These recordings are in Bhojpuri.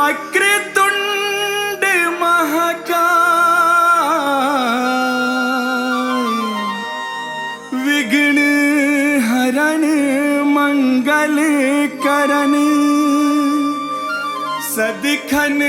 वक्रतुंड महाकाय, विघ्न हरण मंगल करण, सदिखन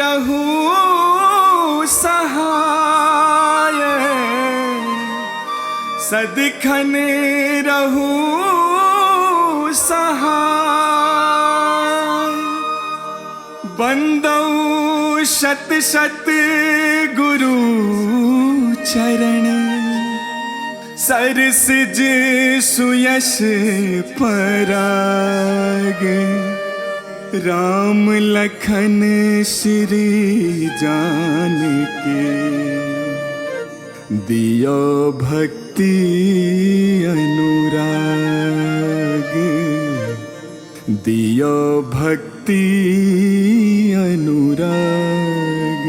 रहू सहाय, सदिखन रहू सहाय। बंदौ शत शत गुरु चरण, सरसिज सुयश पराग, राम लखन श्री जानकी, दियो भक्ति अनुराग, दियो भक्ति अनुराग।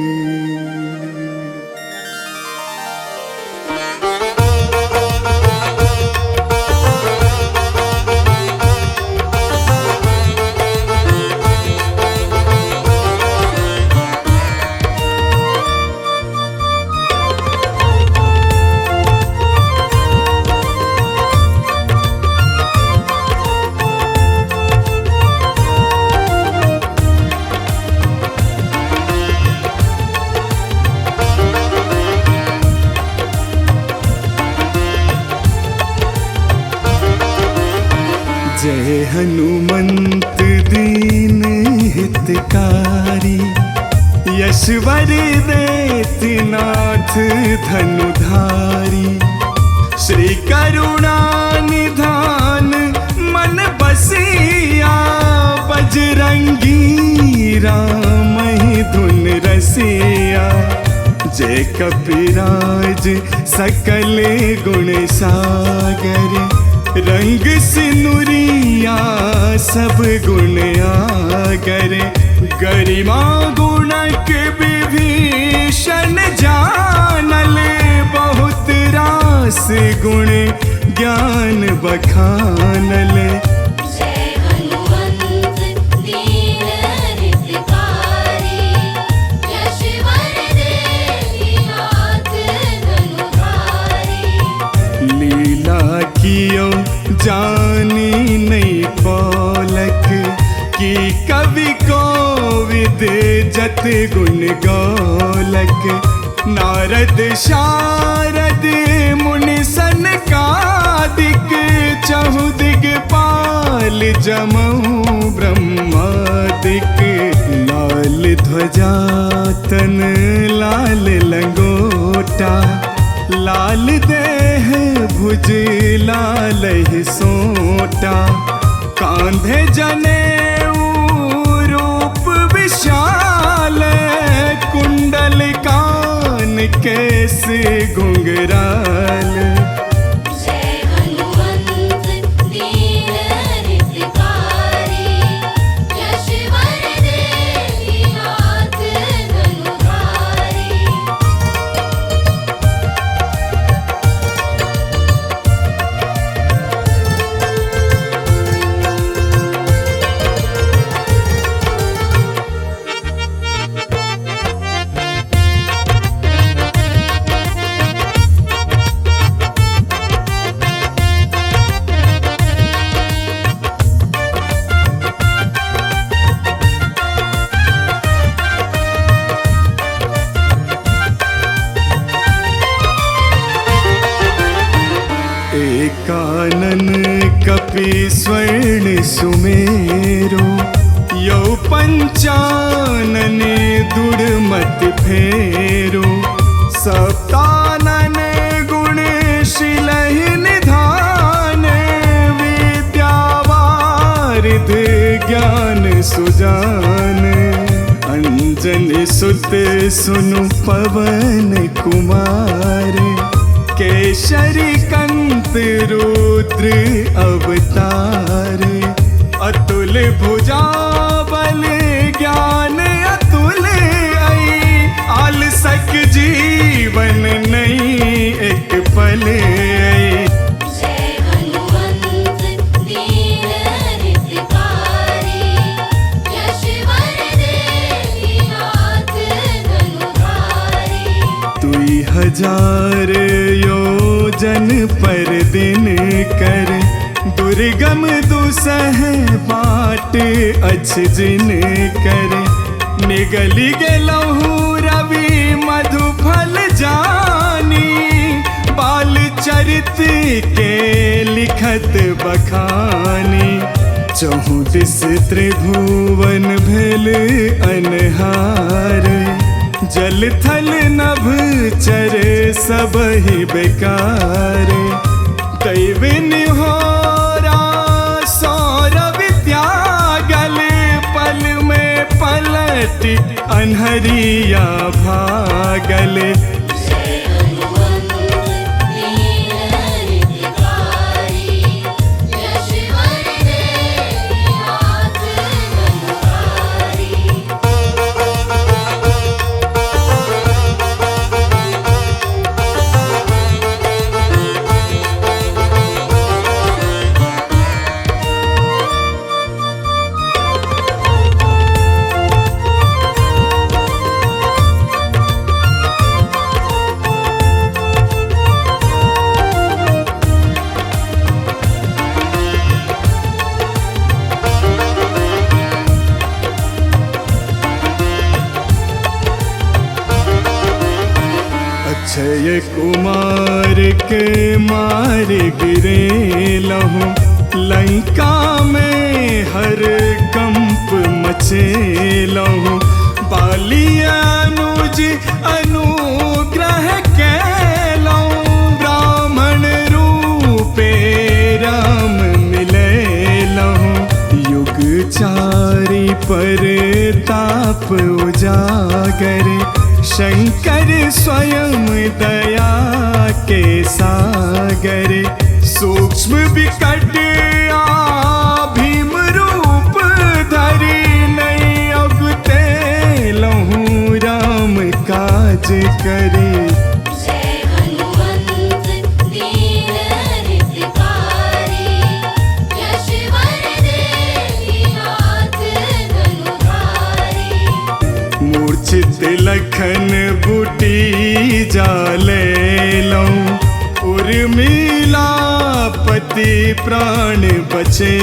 जय हनुमंत दीन हितकारी, यशवर देति नाथ धनुधारी, श्री करुणा निधान मन बसिया, बजरंगी राम ही धुन रसिया। जय कपिराज सकल गुण सागर, रंग सिनुरिया सब गुण आगर, गरिमा गुणक विभीषण जानल, बहुत रास गुण ज्ञान बखानल। कियो जानी नहीं पौलक, कि कवि कोविद जत गुण गौलक। नारद शारद मुनि सनकादिक, चहु दिगपाल जमहु ब्रह्मादिक। लाल ध्वजा तन लाल लंगोटा, लाल देह भुज लाल सोटा। कांधे जनेऊ रूप विशाल, कुंडल कान केस घुंघराल। कानन कपि स्वर्ण सुमेरो, यो पंचानन दुर्मत फेरो। सप्तानन गुण शिलहि निधान, विद्यावारिध ज्ञान सुजान। अंजन सुत सुनु पवन कुमार, केशरी कंत रुद्र अवतार। अतुल भुजा बल ज्ञान अतुल, आलसक जीवन नहीं एक पल। हजार योजन पर दिन कर, दुर्गम दुसह बाट अछ जिन कर। निगली गेलहु रवि मधुफल जानी, बाल चरित के लिखत बखानी। चहु दिस त्रिभुवन भेल अनहार, जल थल नभ चर सबहि बेकार। दैविन होरा सौरभ त्यागल, पल में पलट अनहरिया भागल। अक्षय कुमार के मार गिरे लहु, लंका में हर कंप मचे लहु। बाली अनुज अनुग्रह के लहु, ब्राह्मण रूपे राम मिले लहु। युग चारि पर ताप उजागर, शंकर स्वयं दया के सागर। सूक्ष्म विकट भीम रूप धरि, नहीं अगते लहु राम काज करे। मूर्छित लखन बूटी जाले लऊं, उर्मिला पति प्राण बचे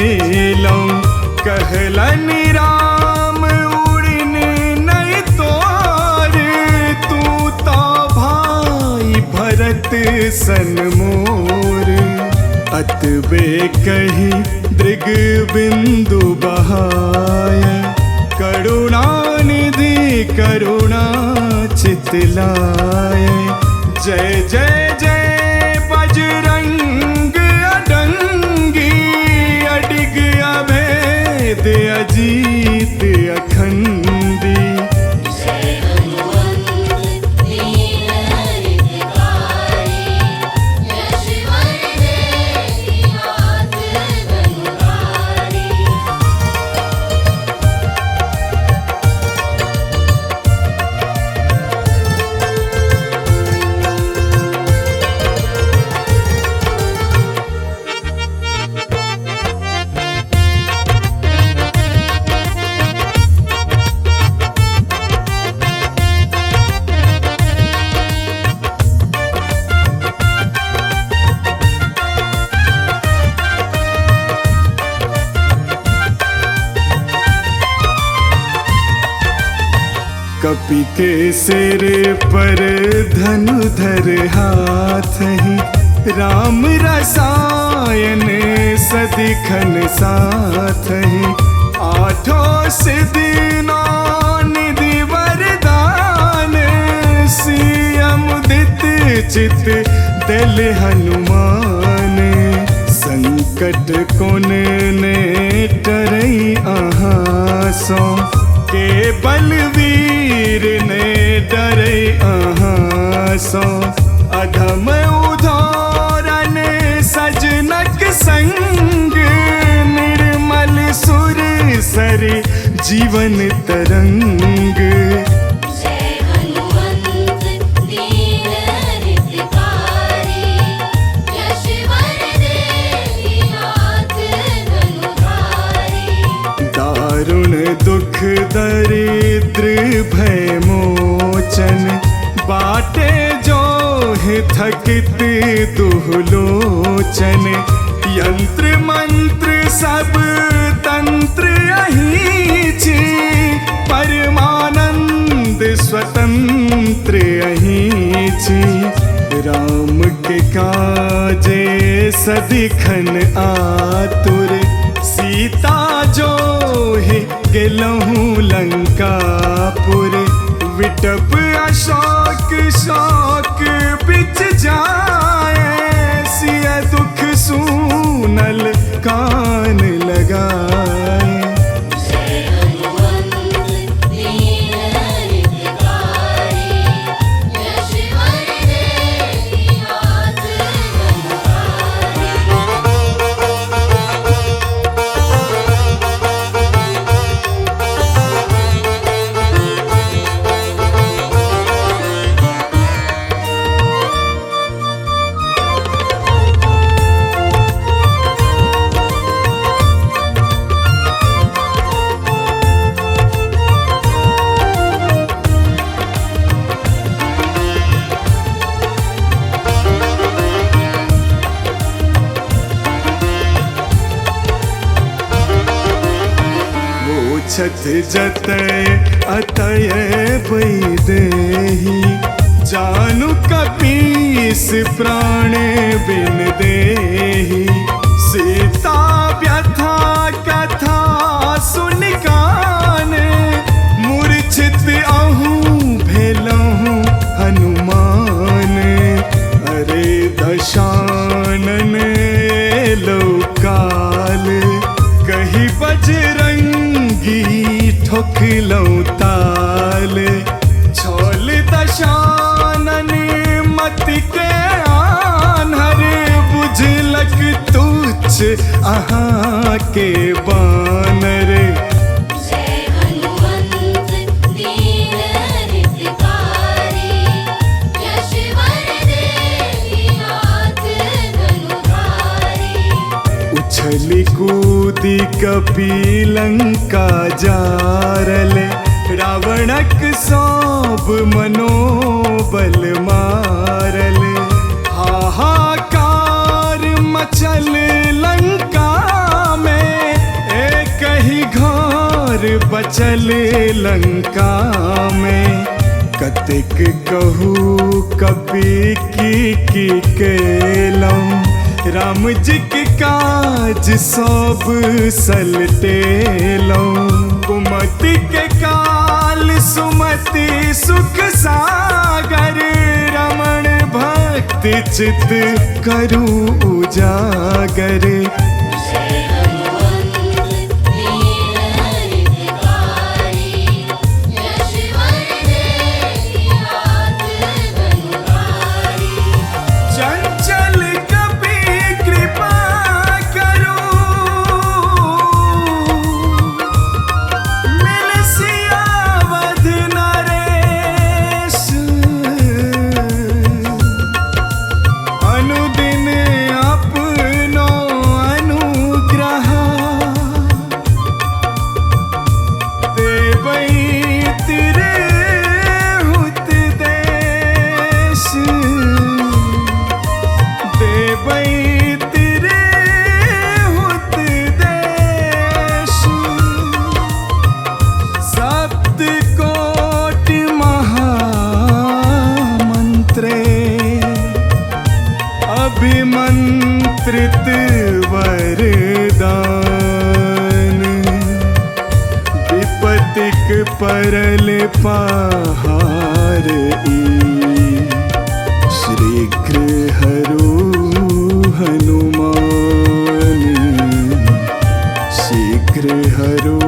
लऊं। कहलन राम उड़न नहीं तोर, तू तो भाई भरत सन मोर। अतबे कही दृग बिंदु बहाय, करुणानिधि करुणा चितलाय। जय जय जय बजरंग अडंगी, अडिग अभेद अजीत अखंडी। कपि के सिर पर धनुधर हाथ ही, राम रसायन सदिखन साथ ही। आठों सिद्धि नौ निधि वरदान, सियम दित चित दल हनुमान। संकट कोन ने टरई आहासो, के बलवीर ने डरे आहासो। अधम उदारन सजनक संग, निर्मल सुर सर जीवन तरंग। दारुण दुख दरिद्र भय मोचन, बाटे जो थकित दुहलोचन, यंत्र मंत्र सब तंत्र अहींची, परमानंद स्वतंत्र अहींची। राम के काजे सदिखन आतुर, सीता जो है गेलहु लंकापुर। विटप अशोक शोक बिच जाए, सिय दुख सूनल कान लगाए। छत जतय अतय वैदेही, जानु कपीस प्राण बिन देही। सीता व्यथा कथा सुन कान, मूर्छित अहूँ भेलहु हनुमान। अरे दशानन लो काल, कही बजरंगी ठोकलौं ताल। छोल दशानन मति के आन्हर, बुझलक तुच्छ अहाँ के बानर। उछली कूदी कपी लंका जारल, रावणक सब मनोबल मारल। हाहाकार मचल लंका में, एक ही घर बचल लंका में। कतेक कहू कपी की केलौं, राम जी के काज सब सलटेलौं। कुमति के काल सुमति सुख सागर, रमण भक्ति चित करु उजागर। अभिमंत्रित वरदान, विपतिक परल पहार। शीघ्र हरो हनुमान, शीघ्र हरो